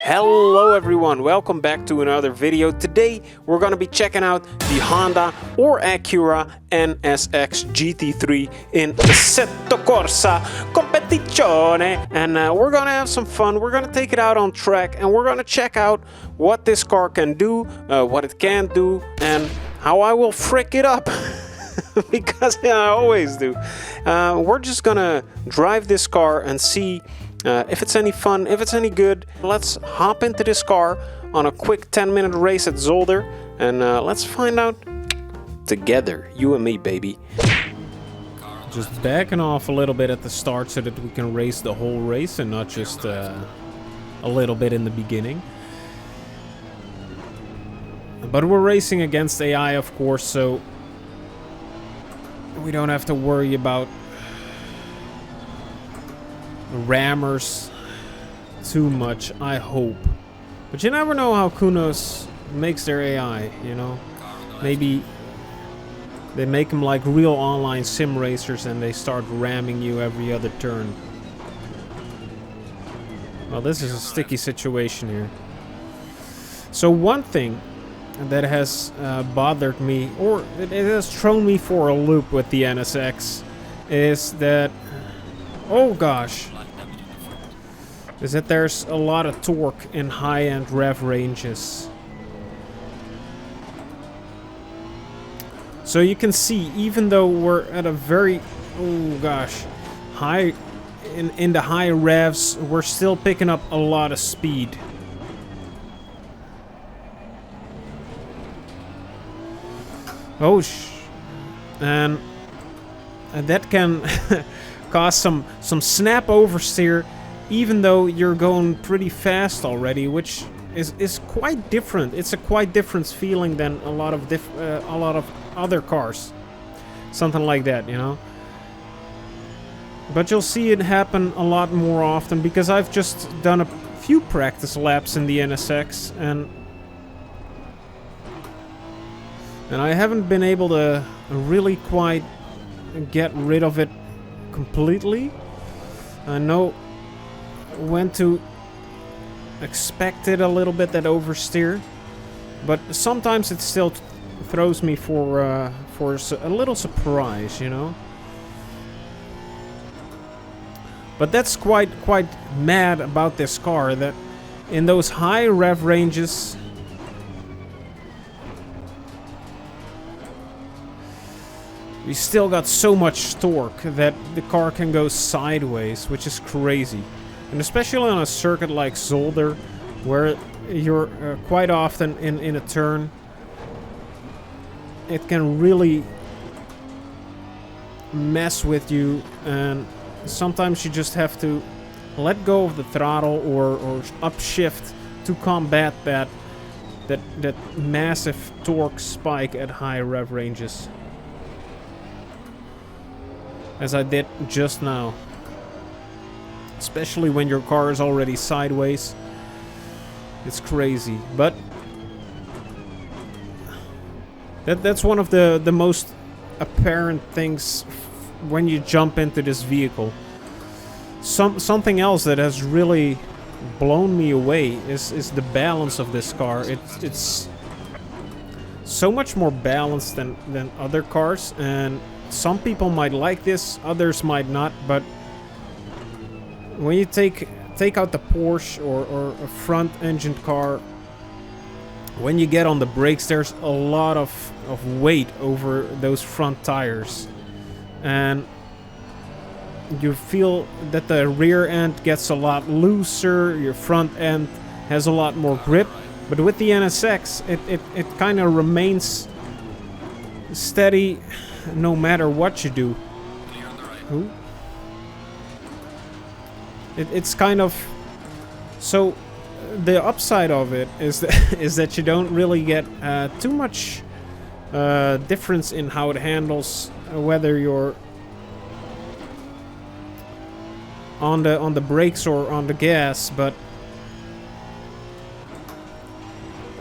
Hello everyone, welcome back to another video. Today we're going to be checking out the Honda or Acura NSX GT3 in Assetto Corsa Competizione, and we're going to have some fun. We're going to take it out on track and we're going to check out what this car can do, what it can't do, and how I will frick it up. Because I always do. We're just gonna drive this car and see if it's any fun, if it's any good. Let's hop into this car on a quick 10-minute race at Zolder, and let's find out together, you and me, baby. Just backing off a little bit at the start so that we can race the whole race and not just a little bit in the beginning. But we're racing against AI, of course, so we don't have to worry about rammers too much, I hope. But you never know how Kunos makes their AI, you know? Maybe they make them like real online sim racers and they start ramming you every other turn. Well, this is a sticky situation here. So one thing that has bothered me, or it has thrown me for a loop with the NSX, is that, oh gosh, is that there's a lot of torque in high-end rev ranges. So you can see, even though we're at a very, oh gosh, high, in the high revs, we're still picking up a lot of speed. Oh, and that can cause some snap oversteer, even though you're going pretty fast already, which is quite different. It's a quite different feeling than a lot of other cars, something like that, you know. But you'll see it happen a lot more often because I've just done a few practice laps in the NSX, and I haven't been able to really quite get rid of it completely. I know when to expect it a little bit, that oversteer, but sometimes it still throws me for a little surprise, you know. But that's quite mad about this car, that in those high rev ranges, we still got so much torque that the car can go sideways, which is crazy. And especially on a circuit like Zolder, where you're quite often in a turn, it can really mess with you, and sometimes you just have to let go of the throttle or upshift to combat that massive torque spike at high rev ranges, as I did just now. Especially when your car is already sideways. It's crazy. But that's one of the most apparent things when you jump into this vehicle. Something else that has really blown me away is the balance of this car. It's so much more balanced than other cars, and some people might like this, others might not, but when you take out the Porsche or a front engine car, when you get on the brakes, there's a lot of weight over those front tires, and you feel that the rear end gets a lot looser, your front end has a lot more grip. But with the NSX, it kind of remains steady no matter what you do. Ooh. It's kind of, so the upside of it is that you don't really get too much difference in how it handles, whether you're on the brakes or on the gas. But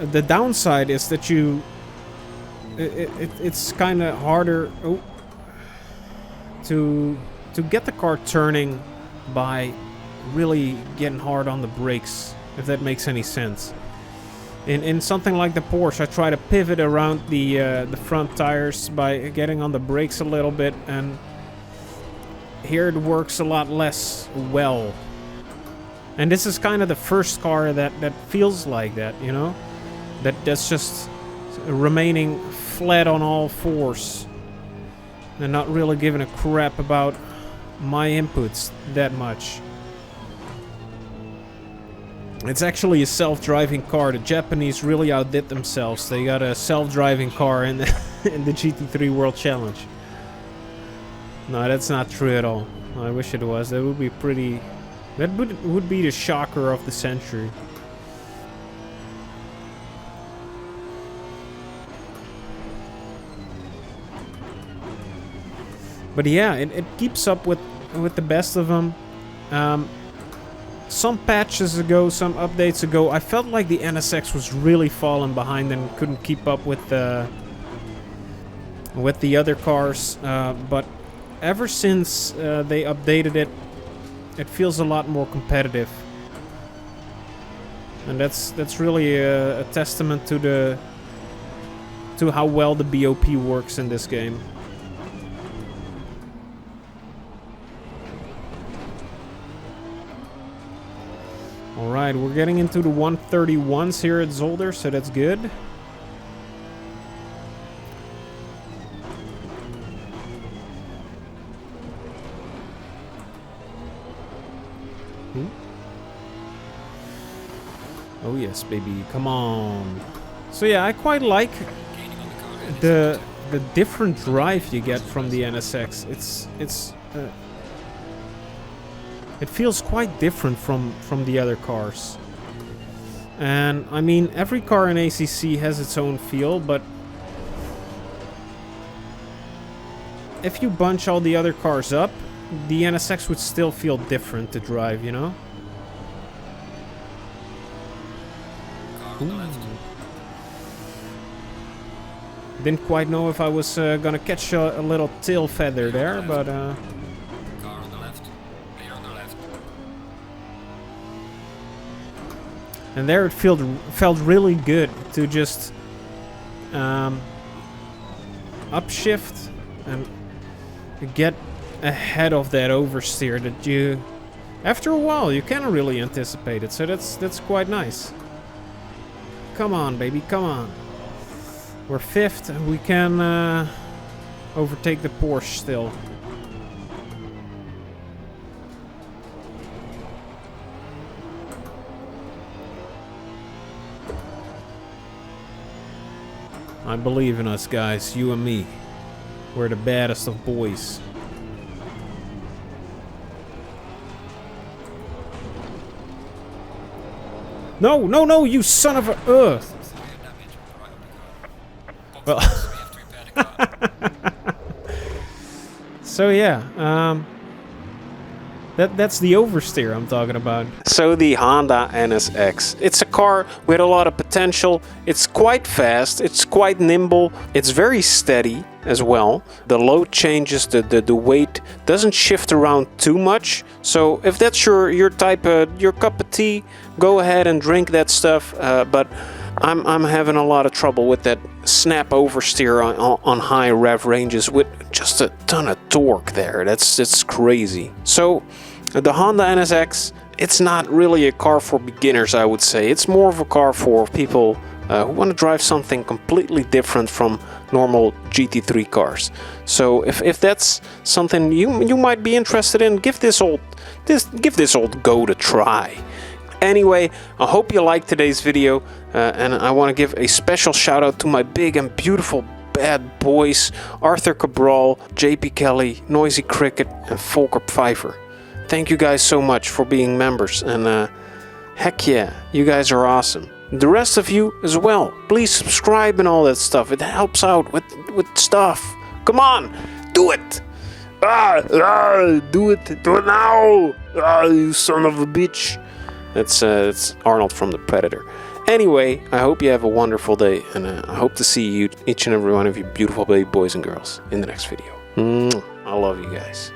the downside is that it's kind of harder to get the car turning by really getting hard on the brakes. if that makes any sense. In something like the Porsche, I try to pivot around the front tires by getting on the brakes a little bit, and here it works a lot less well. And this is kind of the first car that feels like that, you know? That's just remaining flat on all fours and not really giving a crap about my inputs that much. It's actually a self-driving car. The Japanese really outdid themselves. They got a self-driving car in the, in the GT3 World Challenge. No, that's not true at all. I wish it was. That would be pretty... That would be the shocker of the century. But yeah, it keeps up with the best of them. Some patches ago, some updates ago, I felt like the NSX was really falling behind and couldn't keep up with the other cars. But ever since they updated it, it feels a lot more competitive. And that's really a testament to how well the BOP works in this game. Alright, we're getting into the 131s here at Zolder, so that's good. Oh yes, baby, come on. So yeah, I quite like the different drive you get from the NSX. It feels quite different from the other cars. And I mean, every car in ACC has its own feel, but if you bunch all the other cars up, the NSX would still feel different to drive, you know? Ooh. Didn't quite know if I was gonna catch a little tail feather there, but and there it felt really good to just upshift and get ahead of that oversteer that you, after a while, you can't really anticipate it. So that's quite nice. Come on, baby, come on. We're fifth. We can overtake the Porsche still. I believe in us, guys. You and me. We're the baddest of boys. No, no, no, you son of a... Well... So yeah, that's the oversteer I'm talking about. So the Honda NSX. It's a car with a lot of potential. It's quite fast, it's quite nimble, it's very steady as well. The load changes, the weight doesn't shift around too much. So if that's your type of, your cup of tea, go ahead and drink that stuff. But I'm having a lot of trouble with that snap oversteer on high rev ranges with just a ton of torque there. That's crazy. So the Honda NSX, it's not really a car for beginners, I would say. It's more of a car for people who want to drive something completely different from normal GT3 cars. So if that's something you might be interested in, give this old goat a try. Anyway, I hope you liked today's video, and I want to give a special shout out to my big and beautiful bad boys, Arthur Cabral, JP Kelly, Noisy Cricket, and Volker Pfeiffer. Thank you guys so much for being members, and heck yeah, you guys are awesome. The rest of you as well, please subscribe and all that stuff. It helps out with stuff. Come on, do it! Do it now! You son of a bitch! That's Arnold from The Predator. Anyway, I hope you have a wonderful day, and I hope to see you, each and every one of you beautiful baby boys and girls, in the next video. I love you guys.